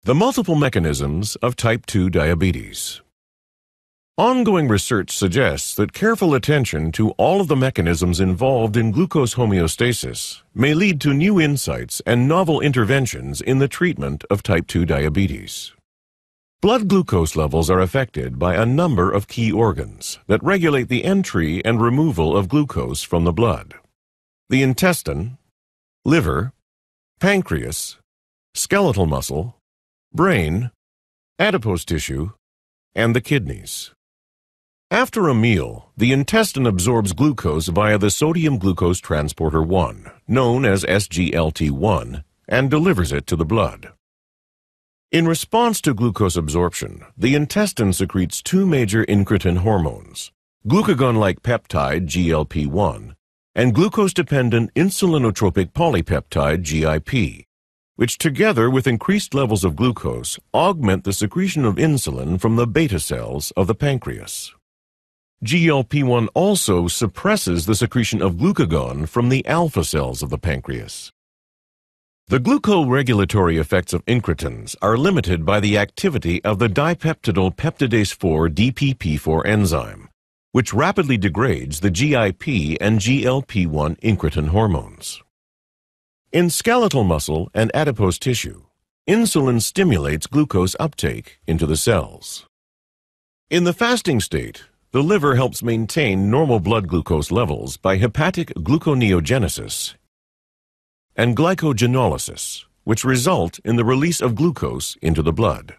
The multiple mechanisms of type 2 diabetes. Ongoing research suggests that careful attention to all of the mechanisms involved in glucose homeostasis may lead to new insights and novel interventions in the treatment of type 2 diabetes. Blood glucose levels are affected by a number of key organs that regulate the entry and removal of glucose from the blood: the intestine, liver, pancreas, skeletal muscle, brain, adipose tissue, and the kidneys. After a meal, the intestine absorbs glucose via the sodium glucose transporter 1, known as SGLT1, and delivers it to the blood. In response to glucose absorption, the intestine secretes two major incretin hormones, glucagon-like peptide GLP-1 and glucose-dependent insulinotropic polypeptide GIP, which together with increased levels of glucose augment the secretion of insulin from the beta cells of the pancreas. GLP-1 also suppresses the secretion of glucagon from the alpha cells of the pancreas. The glucoregulatory effects of incretins are limited by the activity of the dipeptidyl peptidase 4 DPP4 enzyme, which rapidly degrades the GIP and GLP-1 incretin hormones. In skeletal muscle and adipose tissue, insulin stimulates glucose uptake into the cells. In the fasting state, the liver helps maintain normal blood glucose levels by hepatic gluconeogenesis and glycogenolysis, which result in the release of glucose into the blood.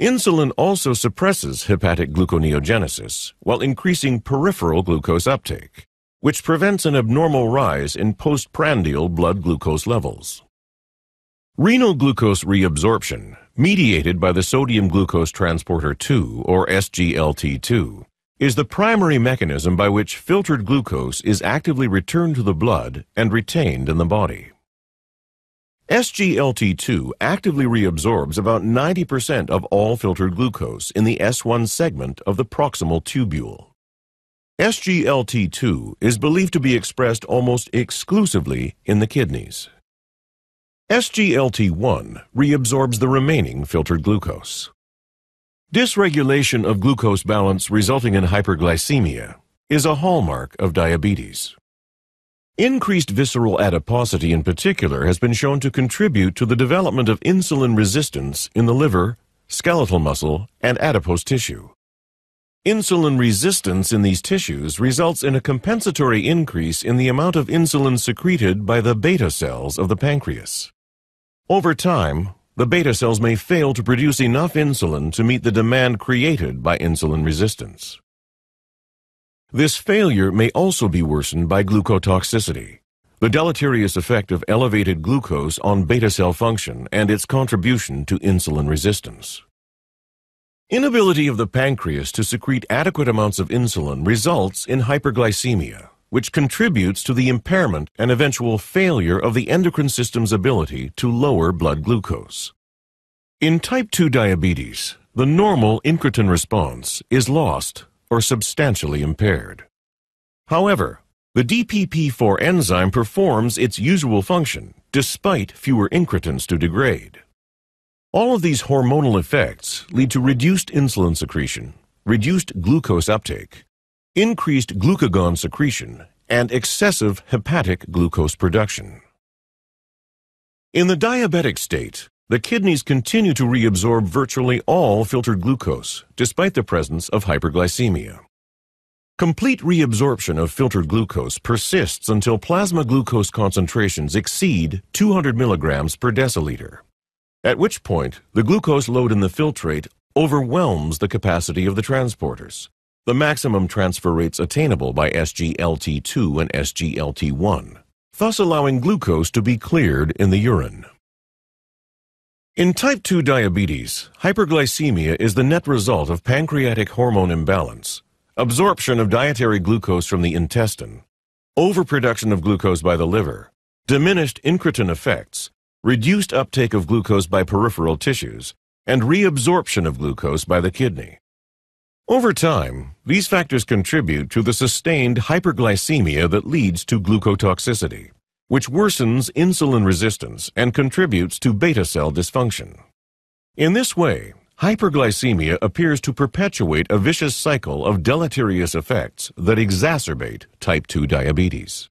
Insulin also suppresses hepatic gluconeogenesis while increasing peripheral glucose uptake, which prevents an abnormal rise in postprandial blood glucose levels. Renal glucose reabsorption, mediated by the sodium glucose transporter 2, or SGLT2, is the primary mechanism by which filtered glucose is actively returned to the blood and retained in the body. SGLT2 actively reabsorbs about 90% of all filtered glucose in the S1 segment of the proximal tubule. SGLT2 is believed to be expressed almost exclusively in the kidneys. SGLT1 reabsorbs the remaining filtered glucose. Dysregulation of glucose balance resulting in hyperglycemia is a hallmark of diabetes. Increased visceral adiposity in particular has been shown to contribute to the development of insulin resistance in the liver, skeletal muscle, and adipose tissue. Insulin resistance in these tissues results in a compensatory increase in the amount of insulin secreted by the beta cells of the pancreas. Over time, the beta cells may fail to produce enough insulin to meet the demand created by insulin resistance. This failure may also be worsened by glucotoxicity, the deleterious effect of elevated glucose on beta cell function and its contribution to insulin resistance. Inability of the pancreas to secrete adequate amounts of insulin results in hyperglycemia, which contributes to the impairment and eventual failure of the endocrine system's ability to lower blood glucose. In type 2 diabetes, the normal incretin response is lost or substantially impaired. However, the DPP4 enzyme performs its usual function despite fewer incretins to degrade. All of these hormonal effects lead to reduced insulin secretion, reduced glucose uptake, increased glucagon secretion, and excessive hepatic glucose production. In the diabetic state, the kidneys continue to reabsorb virtually all filtered glucose, despite the presence of hyperglycemia. Complete reabsorption of filtered glucose persists until plasma glucose concentrations exceed 200 milligrams per deciliter, at which point the glucose load in the filtrate overwhelms the capacity of the transporters, the maximum transfer rates attainable by SGLT2 and SGLT1, thus allowing glucose to be cleared in the urine. In type 2 diabetes, hyperglycemia is the net result of pancreatic hormone imbalance, absorption of dietary glucose from the intestine, overproduction of glucose by the liver, diminished incretin effects, reduced uptake of glucose by peripheral tissues, and reabsorption of glucose by the kidney. Over time, these factors contribute to the sustained hyperglycemia that leads to glucotoxicity, which worsens insulin resistance and contributes to beta cell dysfunction. In this way, hyperglycemia appears to perpetuate a vicious cycle of deleterious effects that exacerbate type 2 diabetes.